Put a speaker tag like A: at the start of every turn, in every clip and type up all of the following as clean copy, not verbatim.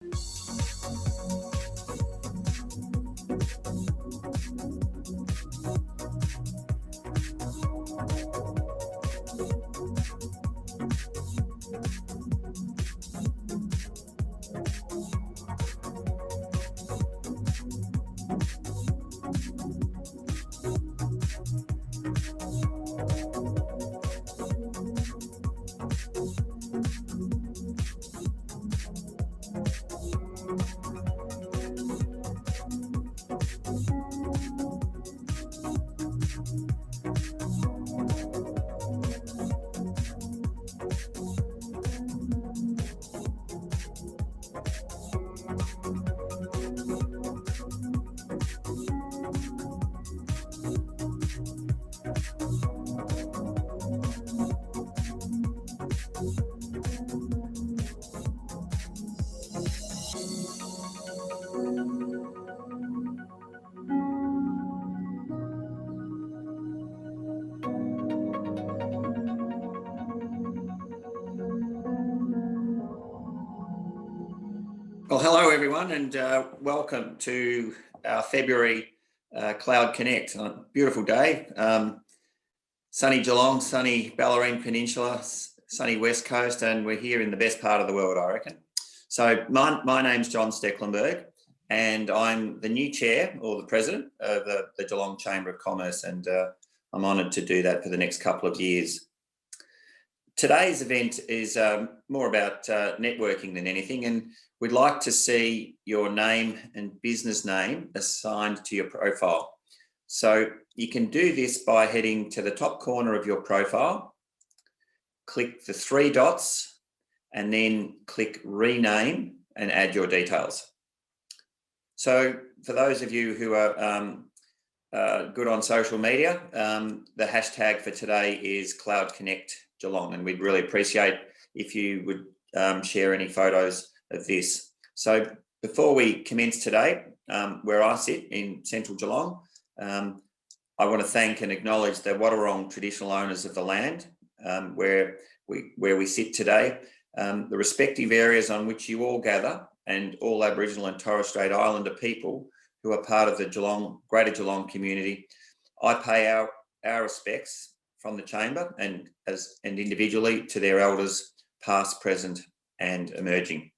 A: Well, hello everyone, and welcome to our February Cloud Connect. On a beautiful day, sunny Geelong, sunny Bellarine Peninsula, sunny West Coast, and we're here in the best part of the world, I reckon. So my name's John Stecklenburg, and I'm the new chair, or the president, of the Geelong Chamber of Commerce, and I'm honoured to do that for the next couple of years. Today's event is more about networking than anything, and we'd like to see your name and business name assigned to your profile. So you can do this by heading to the top corner of your profile, click the three dots, and then click rename and add your details. So for those of you who are good on social media, the hashtag for today is Cloud Connect Geelong, and we'd really appreciate if you would share any photos of this. So before we commence today, where I sit in central Geelong, I want to thank and acknowledge the Wadawurrung traditional owners of the land where we sit today, the respective areas on which you all gather, and all Aboriginal and Torres Strait Islander people who are part of the Greater Geelong community. I pay our respects from the Chamber and individually to their elders, past, present, and emerging.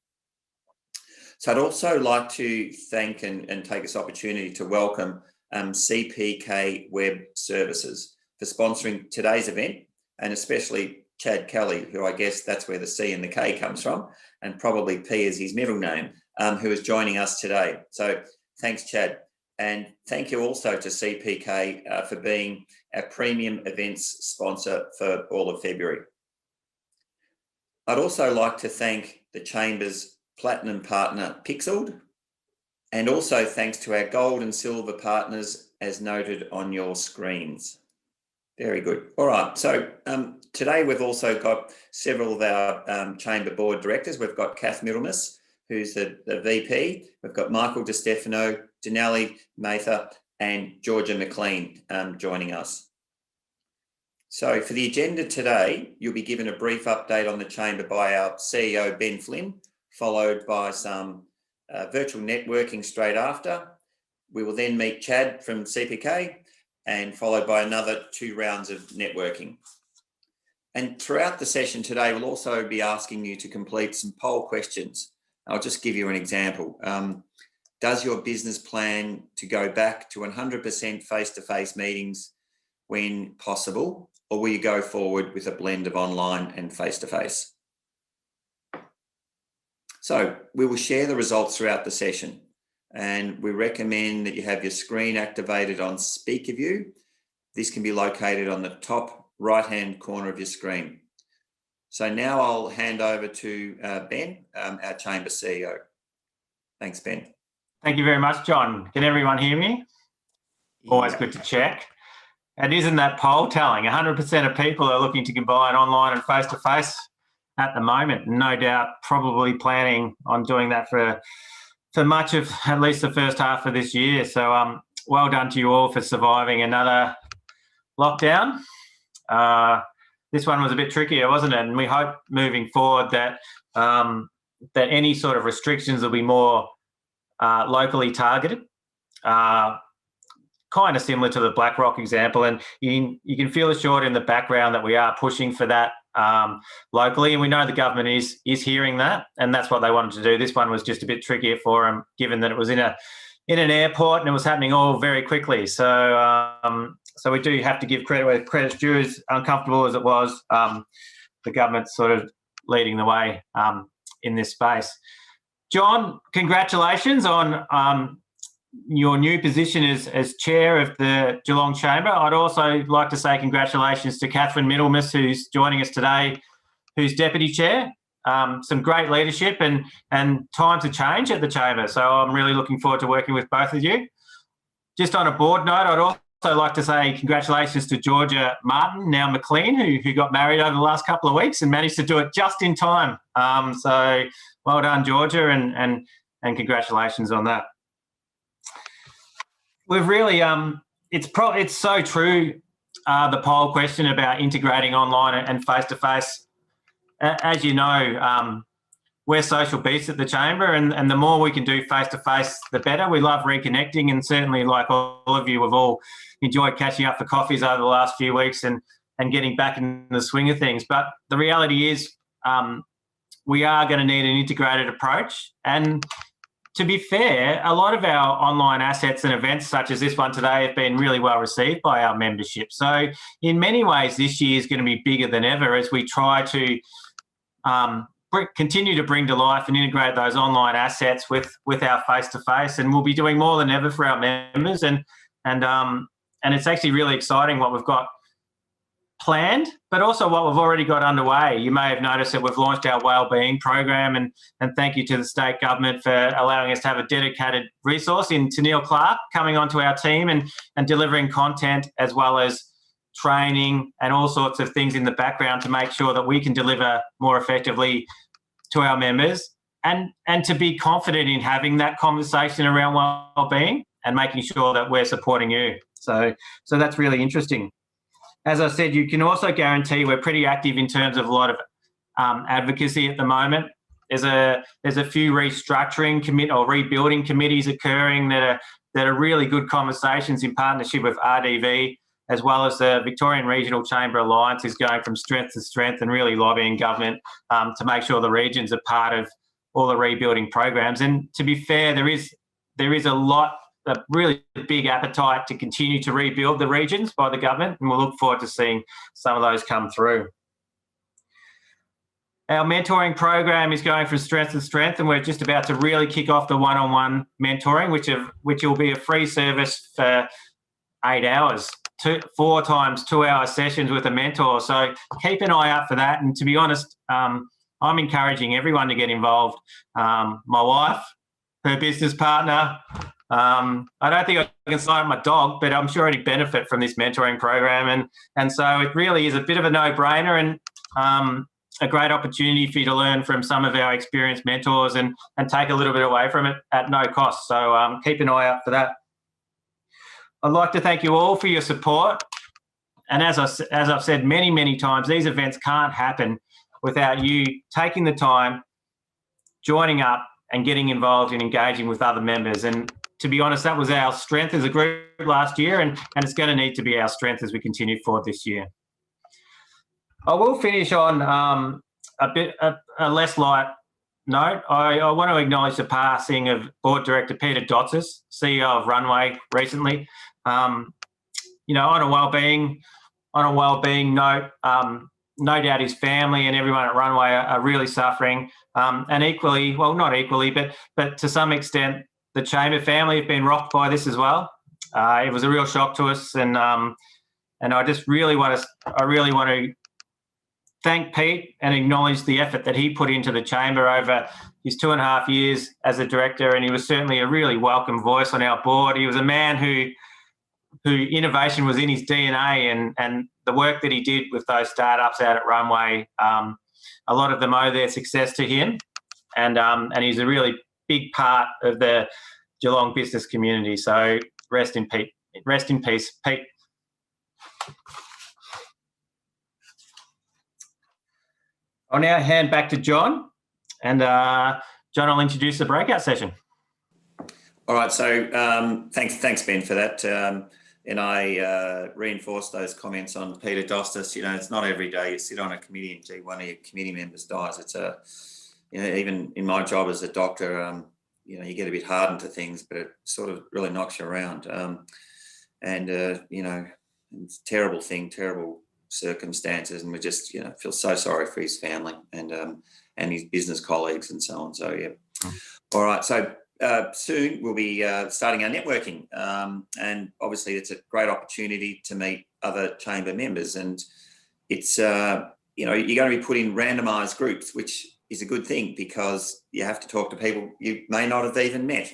A: So I'd also like to thank and take this opportunity to welcome CPK Web Services for sponsoring today's event, and especially Chad Kelly, who I guess that's where the C and the K comes from, and probably P is his middle name, who is joining us today. So thanks, Chad. And thank you also to CPK for being our premium events sponsor for all of February. I'd also like to thank the Chamber's Platinum partner, Pixelled, and also thanks to our Gold and Silver partners as noted on your screens. Very good. All right, so today we've also got several of our Chamber Board Directors. We've got Kath Middlemiss, who's the VP. We've got Michael DiStefano, Denali Mather, and Georgia McLean joining us. So for the agenda today, you'll be given a brief update on the Chamber by our CEO, Ben Flynn, followed by some virtual networking straight after. We will then meet Chad from CPK, and followed by another 2 rounds of networking. And throughout the session today, we'll also be asking you to complete some poll questions. I'll just give you an example. Does your business plan to go back to 100% face-to-face meetings when possible, or will you go forward with a blend of online and face-to-face? So we will share the results throughout the session, and we recommend that you have your screen activated on Speaker View. This can be located on the top right-hand corner of your screen. So now I'll hand over to Ben, our Chamber CEO. Thanks, Ben.
B: Thank you very much, John. Can everyone hear me? Always good to check. And isn't that poll telling? 100% of people are looking to combine online and face-to-face at the moment. No doubt probably planning on doing that for much of at least the first half of this year. So well done to you all for surviving another lockdown. This one was a bit trickier, wasn't it? And we hope moving forward that any sort of restrictions will be more locally targeted, kind of similar to the BlackRock example. And you can feel assured in the background that we are pushing for that locally, and we know the government is hearing that, and that's what they wanted to do. This one was just a bit trickier for them, given that it was in an airport and it was happening all very quickly. So we do have to give credit where credit's due. As uncomfortable as it was, the government's sort of leading the way in this space. John, congratulations on your new position as chair of the Geelong Chamber. I'd also like to say congratulations to Catherine Middlemas, who's joining us today, who's deputy chair. Some great leadership and times of change at the Chamber. So I'm really looking forward to working with both of you. Just on a board note, I'd also like to say congratulations to Georgia Martin, now McLean, who got married over the last couple of weeks and managed to do it just in time. So well done, Georgia, and congratulations on that. We've really, it's so true, the poll question about integrating online and face-to-face. As you know, we're social beasts at the Chamber, and the more we can do face-to-face, the better. We love reconnecting, and certainly, like all of you, we've all enjoyed catching up for coffees over the last few weeks and getting back in the swing of things. But the reality is we are going to need an integrated approach. And to be fair, a lot of our online assets and events, such as this one today, have been really well received by our membership. So in many ways, this year is going to be bigger than ever as we try to continue to bring to life and integrate those online assets with our face-to-face. And we'll be doing more than ever for our members. And it's actually really exciting what we've got planned, but also what we've already got underway. You may have noticed that we've launched our wellbeing program, and thank you to the state government for allowing us to have a dedicated resource in Tennille Clark coming onto our team and delivering content as well as training and all sorts of things in the background to make sure that we can deliver more effectively to our members and to be confident in having that conversation around wellbeing and making sure that we're supporting you. So that's really interesting. As I said, you can also guarantee we're pretty active in terms of a lot of advocacy at the moment. There's a few restructuring or rebuilding committees occurring that are really good conversations in partnership with RDV, as well as the Victorian Regional Chamber Alliance is going from strength to strength and really lobbying government to make sure the regions are part of all the rebuilding programs. And to be fair, there is a really big appetite to continue to rebuild the regions by the government, and we'll look forward to seeing some of those come through. Our mentoring program is going from strength to strength, and we're just about to really kick off the one-on-one mentoring, which will be a free service for 8 hours, 4 times 2-hour sessions with a mentor. So keep an eye out for that. And to be honest, I'm encouraging everyone to get involved. My wife, her business partner, I don't think I can sign my dog, but I'm sure he'd benefit from this mentoring program. And so it really is a bit of a no-brainer and a great opportunity for you to learn from some of our experienced mentors and take a little bit away from it at no cost. So keep an eye out for that. I'd like to thank you all for your support. And as I've said many, many times, these events can't happen without you taking the time, joining up and getting involved and engaging with other members. And to be honest, that was our strength as a group last year, and it's going to need to be our strength as we continue forward this year. I will finish on a less light note. I want to acknowledge the passing of Board Director Peter Dotzis, CEO of Runway, recently. On a wellbeing note, no doubt his family and everyone at Runway are really suffering, and equally, well, not equally, but to some extent, the Chamber family have been rocked by this as well. It was a real shock to us, and I just really want to thank Pete and acknowledge the effort that he put into the Chamber over his 2.5 years as a director, and he was certainly a really welcome voice on our board. He was a man who innovation was in his DNA, and the work that he did with those startups out at Runway, a lot of them owe their success to him, and he's a really big part of the Geelong business community. So rest in peace, Pete. I'll now hand back to John And John will introduce the breakout session.
A: All right, so thanks, Ben, for that. And I reinforce those comments on Peter Dostis. You know, it's not every day you sit on a committee and, gee, one of your committee members dies. It's even in my job as a doctor, you get a bit hardened to things, but it sort of really knocks you around. It's a terrible thing, terrible circumstances, and we just, feel so sorry for his family and his business colleagues and so on. So, yeah. All right, so soon we'll be starting our networking, and obviously it's a great opportunity to meet other chamber members, and it's you're going to be put in randomised groups, which is a good thing because you have to talk to people you may not have even met,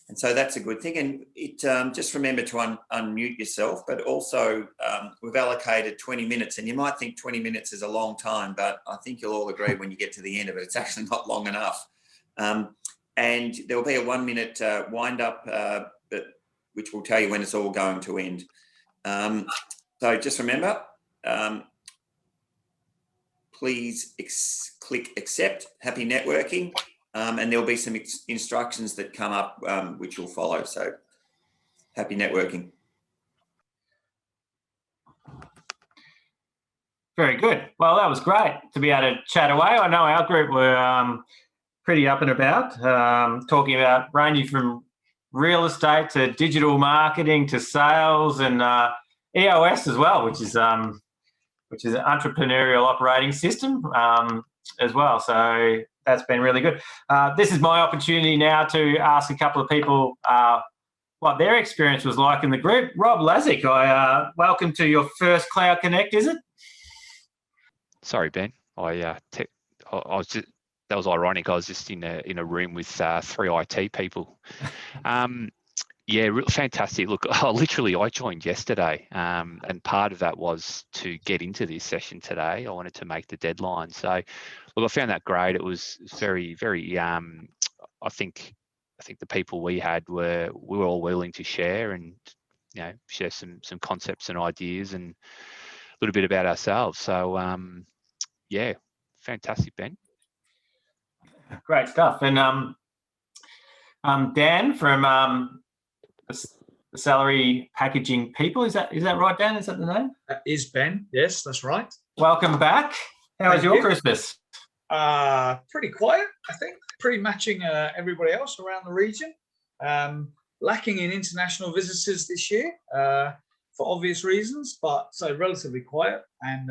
A: and so that's a good thing. And it just remember to unmute yourself, but also we've allocated 20 minutes, and you might think 20 minutes is a long time, but I think you'll all agree when you get to the end of it, it's actually not long enough. And there will be a 1 minute wind up, which will tell you when it's all going to end. So just remember, please click accept, happy networking, and there'll be some instructions that come up which you'll follow. So happy networking.
B: Very good. Well, that was great to be able to chat away. I know our group were pretty up and about, talking about ranging from real estate to digital marketing to sales and EOS as well, which is an entrepreneurial operating system as well. So that's been really good. This is my opportunity now to ask a couple of people what their experience was like in the group. Rob Lazick, welcome to your first Cloud Connect, is it?
C: Sorry, Ben. I was just, that was ironic. I was just in a room with 3 IT people. Yeah, fantastic. Look, I joined yesterday, and part of that was to get into this session today. I wanted to make the deadline. So, look, I found that great. It was very, very. I think the people we were all willing to share and share some concepts and ideas and a little bit about ourselves. So, yeah, fantastic, Ben.
B: Great stuff. And Dan from the Salary Packaging People, is that right, Dan? Is that the name?
D: That is Ben. Yes, that's right.
B: Welcome back. How was your Christmas?
D: Pretty quiet, I think. Pretty matching everybody else around the region. Lacking in international visitors this year for obvious reasons, but so relatively quiet, and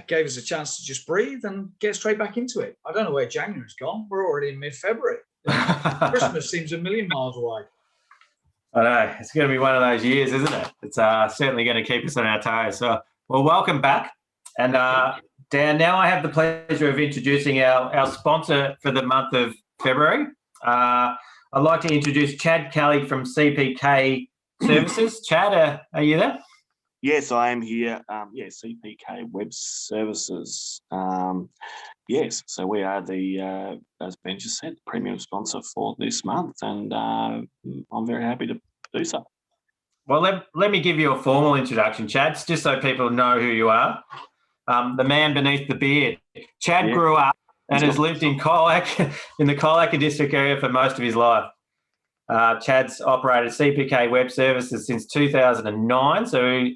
D: gave us a chance to just breathe and get straight back into it. I don't know where January's gone. We're already in mid-February. Christmas seems a million miles away.
B: I know. It's going to be one of those years, isn't it? It's certainly going to keep us on our toes. So, well, welcome back. And Dan, now I have the pleasure of introducing our sponsor for the month of February. I'd like to introduce Chad Kelly from CPK Services. Chad, are you there?
E: Yes, I am here. CPK Web Services. Yes, so we are the, as Ben just said, premium sponsor for this month, and I'm very happy to do so.
B: Well, let me give you a formal introduction, Chad, just so people know who you are. The man beneath the beard. Chad grew up and has lived in in the Colac district area for most of his life. Chad's operated CPK Web Services since 2009, so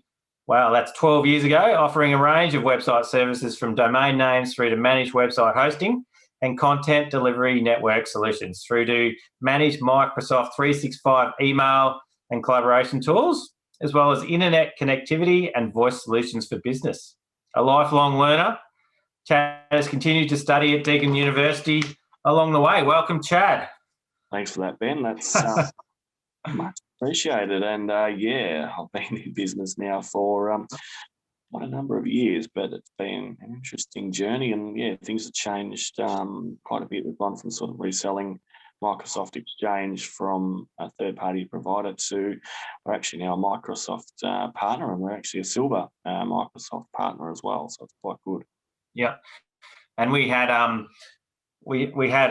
B: wow, that's 12 years ago, offering a range of website services from domain names through to managed website hosting and content delivery network solutions through to managed Microsoft 365 email and collaboration tools, as well as internet connectivity and voice solutions for business. A lifelong learner, Chad has continued to study at Deakin University along the way. Welcome, Chad.
E: Thanks for that, Ben. That's much appreciated. And I've been in business now for not a number of years, but it's been an interesting journey. And things have changed quite a bit. We've gone from sort of reselling Microsoft Exchange from a third-party provider to we're actually now a Microsoft partner, and we're actually a silver Microsoft partner as well. So it's quite good.
B: Yeah. And we had we had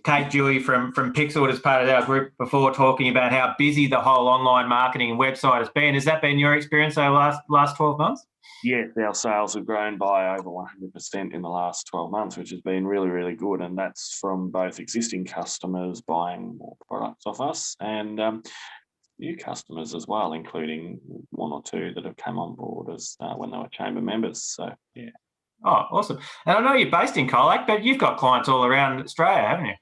B: Kate Dewey from Pixel as part of our group before, talking about how busy the whole online marketing and website has been. Has that been your experience over the last 12 months?
E: Yes, our sales have grown by over 100% in the last 12 months, which has been really, really good. And that's from both existing customers buying more products off us and new customers as well, including one or two that have come on board as when they were chamber members. So, yeah.
B: Oh, awesome. And I know you're based in Colac, but you've got clients all around Australia, haven't you?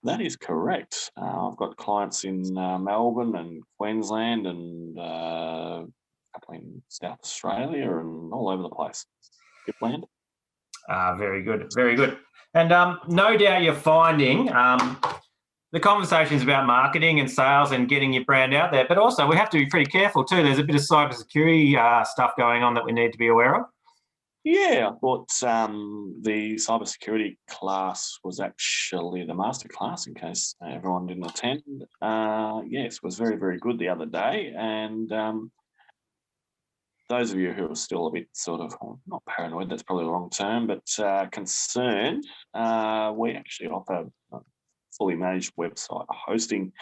E: That is correct. I've got clients in Melbourne and Queensland and a couple in South Australia and all over the place. Gippsland.
B: Very good, very good. And no doubt you're finding the conversations about marketing and sales and getting your brand out there, but also we have to be pretty careful too. There's a bit of cybersecurity stuff going on that we need to be aware of.
E: Yeah, I thought the cybersecurity class was actually the master class, in case everyone didn't attend. Yes, it was very, very good the other day. And those of you who are still a bit sort of, not paranoid, that's probably the wrong term, but concerned, we actually offer fully managed website hosting.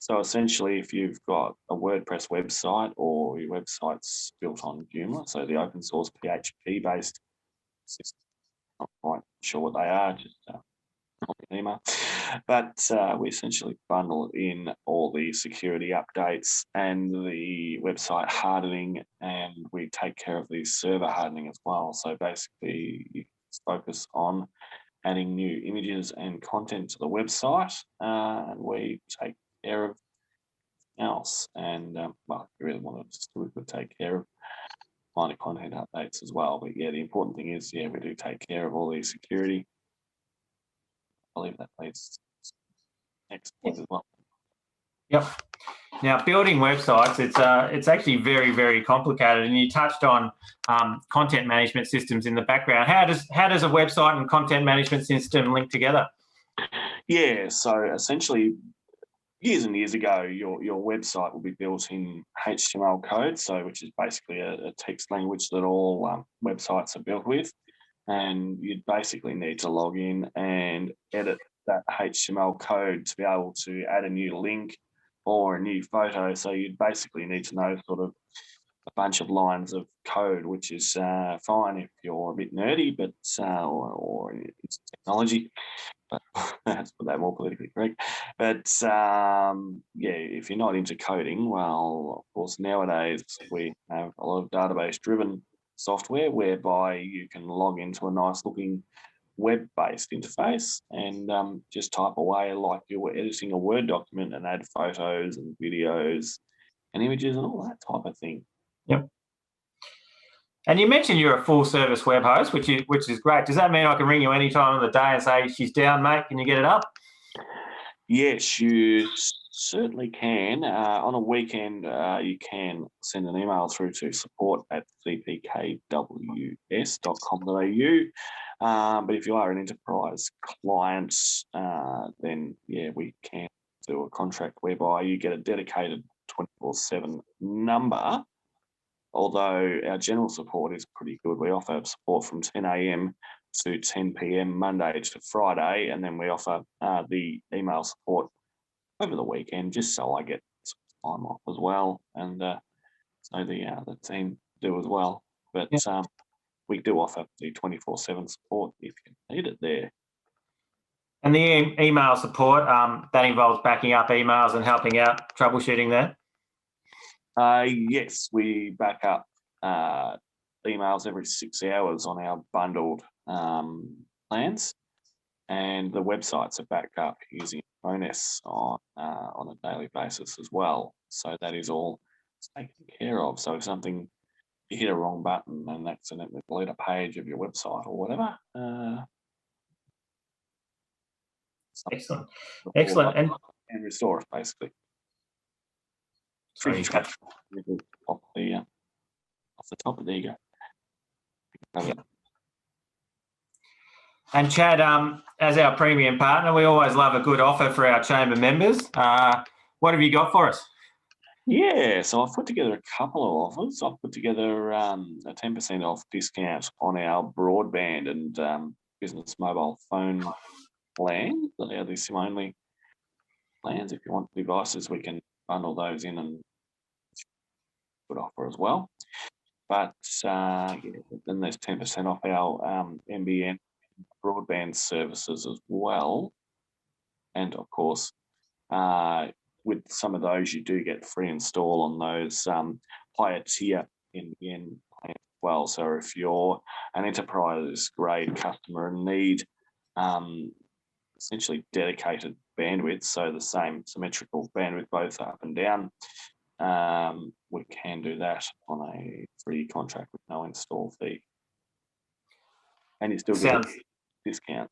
E: So essentially, if you've got a WordPress website or your website's built on Joomla, so the open source PHP based system, not quite sure what they are, just drop me an email. But we essentially bundle in all the security updates and the website hardening, and we take care of the server hardening as well. So basically, you focus on adding new images and content to the website, and we take care of else. And well, if you really want us to, we could take care of minor content updates as well. But yeah, the important thing is, yeah, we do take care of all the security. I believe that leads to the next point as well.
B: Yep. Now, building websites, it's actually very, very complicated. And you touched on content management systems in the background. How does a website and content management system link together?
E: Yeah, so essentially, years and years ago, your website will be built in HTML code, so which is basically a text language that all websites are built with. And you'd basically need to log in and edit that HTML code to be able to add a new link or a new photo. So you'd basically need to know sort of a bunch of lines of code, which is fine if you're a bit nerdy, but or it's technology. But let's put that more politically correct. But yeah, if you're not into coding, well, of course, nowadays we have a lot of database-driven software whereby you can log into a nice-looking web-based interface and just type away like you were editing a Word document and add photos and videos and images and all that type of thing.
B: Yep. And you mentioned you're a full-service web host, which is great. Does that mean I can ring you any time of the day and say, she's down, mate, can you get it up?
E: Yes, you certainly can. On a weekend, you can send an email through to support@cpkws.com.au. But if you are an enterprise client, then yeah, we can do a contract whereby you get a dedicated 24/7 number. Although our general support is pretty good. We offer support from 10 a.m. to 10 p.m. Monday to Friday, and then we offer the email support over the weekend, just so I get some time off as well, and so the team do as well. But we do offer the 24/7 support if you need it there.
B: And the email support, that involves backing up emails and helping out troubleshooting there?
E: Yes, we back up emails every 6 hours on our bundled plans, and the websites are backed up using ONS on a daily basis as well. So that is all taken care of. So if something, you hit a wrong button and accidentally delete a page of your website or whatever.
B: Excellent. Excellent.
E: And restore it, basically.
B: Sorry,
E: Off the top of the ego.
B: And Chad, as our premium partner, we always love a good offer for our chamber members. What have you got for us?
E: Yeah, so I've put together a couple of offers. I've put together a 10% off discount on our broadband and business mobile phone plans. They are the SIM-only plans. If you want devices, we can bundle those in and good offer as well. But then there's 10% off our NBN broadband services as well. And of course, with some of those, you do get free install on those higher tier NBN plans as well. So if you're an enterprise grade customer and need essentially dedicated bandwidth, so the same symmetrical bandwidth both up and down, we can do that on a free contract with no install fee. And you still get a discount.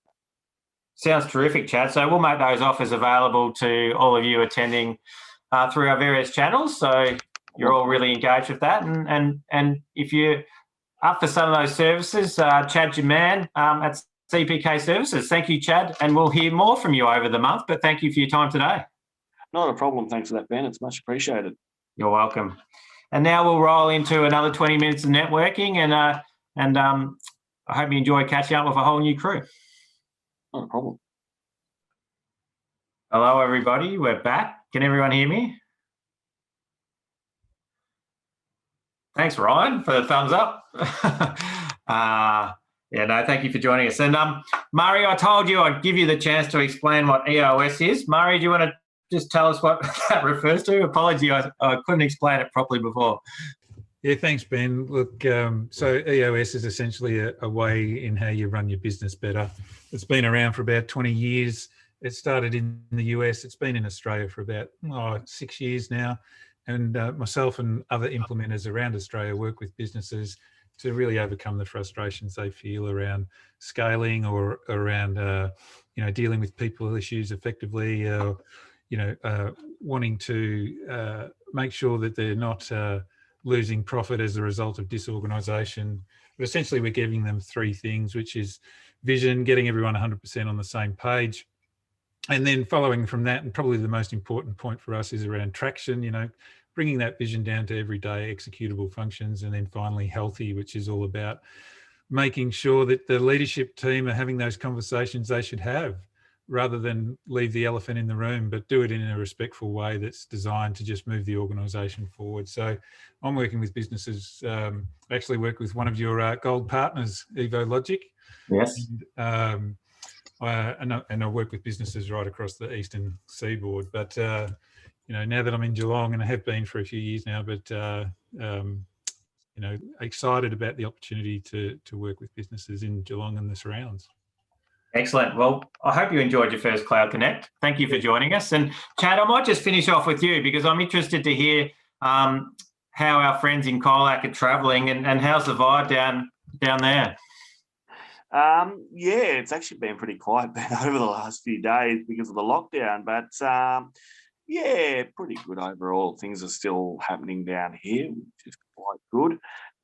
B: Sounds terrific, Chad. So we'll make those offers available to all of you attending through our various channels. So you're all really engaged with that. And if you're up for some of those services, Chad's your man at CPK Services. Thank you, Chad. And we'll hear more from you over the month. But thank you for your time today. Not
E: a problem. Thanks for that, Ben. It's much appreciated.
B: You're welcome. And now we'll roll into another 20 minutes of networking. And I hope you enjoy catching up with a whole new crew.
E: Not a problem.
B: Hello, everybody. We're back. Can everyone hear me? Thanks, Ryan, for the thumbs up. Thank you for joining us. And Murray, I told you I'd give you the chance to explain what EOS is. Murray, do you want to just tell us what that refers to? Apology, I couldn't explain it properly before.
F: Yeah, thanks, Ben. Look, so EOS is essentially a way in how you run your business better. It's been around for about 20 years. It started in the US. It's been in Australia for about 6 years now. And myself and other implementers around Australia work with businesses to really overcome the frustrations they feel around scaling or around, dealing with people issues effectively, wanting to make sure that they're not losing profit as a result of disorganisation. But essentially, we're giving them three things, which is vision, getting everyone 100% on the same page. And then following from that, and probably the most important point for us is around traction, bringing that vision down to everyday executable functions. And then finally, healthy, which is all about making sure that the leadership team are having those conversations they should have, rather than leave the elephant in the room, but do it in a respectful way that's designed to just move the organisation forward. So I'm working with businesses, actually work with one of your gold partners, EvoLogic.
B: Yes.
F: And I work with businesses right across the eastern seaboard. But, now that I'm in Geelong, and I have been for a few years now, but, excited about the opportunity to work with businesses in Geelong and the surrounds.
B: Excellent. Well, I hope you enjoyed your first Cloud Connect. Thank you for joining us. And Chad, I might just finish off with you because I'm interested to hear how our friends in Colac are travelling and how's the vibe down there?
E: It's actually been pretty quiet over the last few days because of the lockdown, but pretty good overall. Things are still happening down here, which is quite good.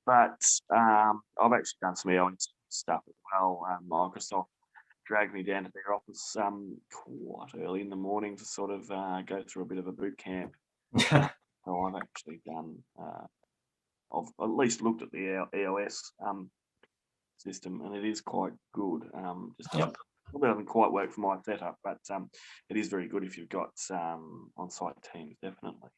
E: But I've actually done some EOS stuff as well. Microsoft dragged me down to their office quite early in the morning to sort of go through a bit of a boot camp. So I've actually done, I've at least looked at the EOS system, and it is quite good. Probably doesn't quite work for my setup, but it is very good if you've got on-site teams, definitely.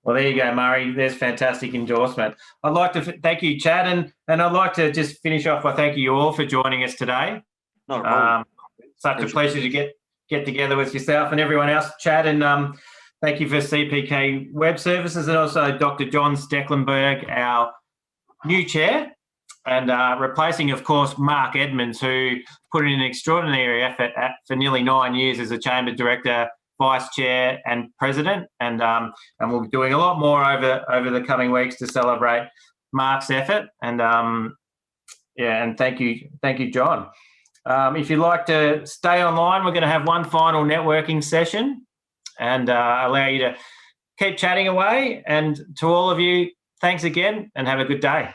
B: Well, there you go, Murray. There's fantastic endorsement. I'd like to thank you, Chad, and I'd like to just finish off by thanking you all for joining us today.
E: Not a problem.
B: Such a pleasure to get together with yourself and everyone else, Chad, and thank you for CPK Web Services and also Dr. John Stecklenburg, our new chair, and replacing, of course, Mark Edmonds, who put in an extraordinary effort for nearly 9 years as a Chamber Director, Vice Chair and President, and we'll be doing a lot more over the coming weeks to celebrate Mark's effort, and thank you, John. If you'd like to stay online, we're going to have one final networking session and allow you to keep chatting away. And to all of you, thanks again and have a good day.